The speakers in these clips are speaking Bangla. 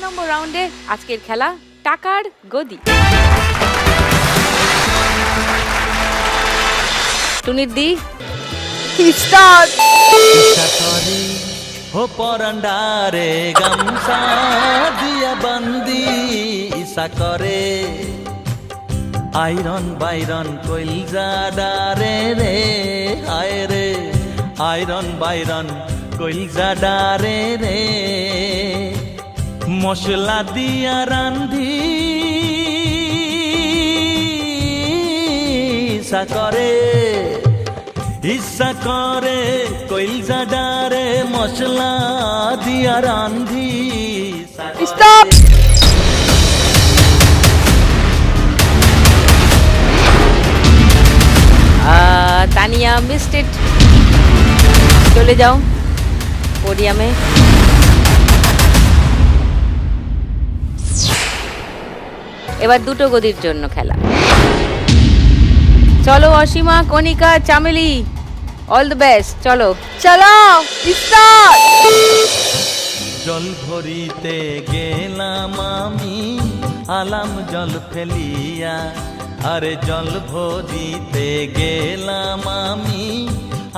নম্বর রাউন্ডে আজকের খেলা টাকার গদি। টুনির দি স্টার্ট। हो परंडारे गमसा दिया बंदी इसा करे आयरन बायरन कोइल जाडारे रे हाय रे आयरन बायरन कोइल जाडारे रे मसला दिया रांधी इसा करे ইচ্ছা করে কইলজা ডারে মশলা দিয়া রান্ধি। স্টপ। Tania missed it. চলে যাও পোডিয়ামে। এবার দুটো গদির জন্য খেলা। চলো অসীমা, কণিকা, চামেলি, অল দ্য বেস্ট। চলো চলো স্টার্ট। জল ভরিতে গেলাম আমি আলাম জল ফেলিয়া, আরে জল ভরিতে গেলাম আমি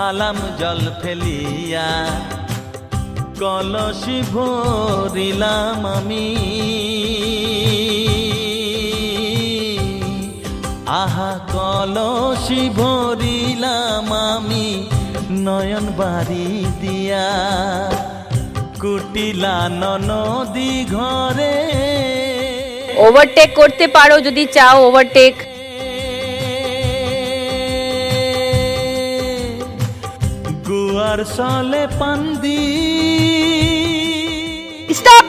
আলাম জল ফেলিয়া, কলসি ভরিলাম আমি আহা কলসি ভরিলাম আমি নয়ন বাড়ি দিয়া, কুটিলা নদী ঘরে। ওভারটেক করতে পারো যদি চাও, ওভারটেক। গুয়ার সলে পান্দি। স্টপ।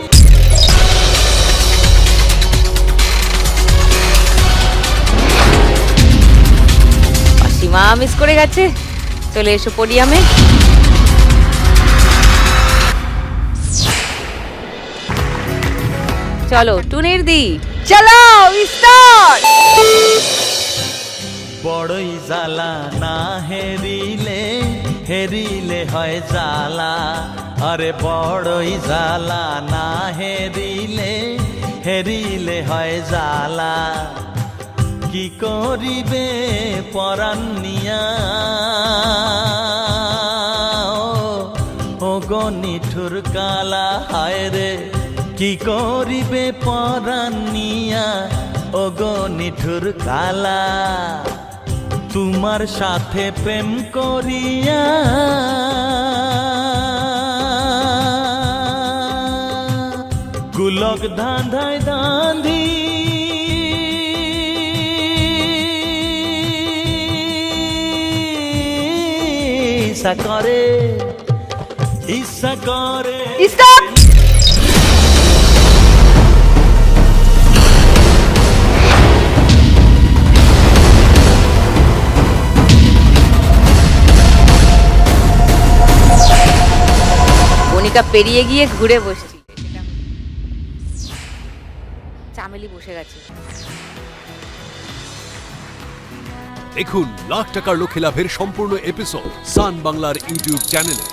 অসীমা মিস করে গেছে। চলে এসো পোডিয়ামে। চলো টুনির দি চলো স্টার্ট। বড়ই জ্বালা না হেরিলে হেরিলে হয় জ্বালা, আরে বড়ই জ্বালা না হেরিলে হেরিলে হয় জ্বালা, কি করিবে পরাণ নিয়া ও গো নিঠুর কালা হায় রে, কি করিবে পরাণ নিয়া ও গো নিঠুর কালা, তোমার সাথে প্রেম করিয়া গুলক ধাঁধায় ধাঁধি ইচ্ছা করে ইচ্ছা করে। স্টপ। কণিকা পেরিয়ে গিয়ে ঘুরে বসছি। চামেলি বসে গেছে। দেখুন লাখ টাকার লক্ষ্যে লাভের সম্পূর্ণ এপিসোড সান বাংলার ইউটিউব চ্যানেলে।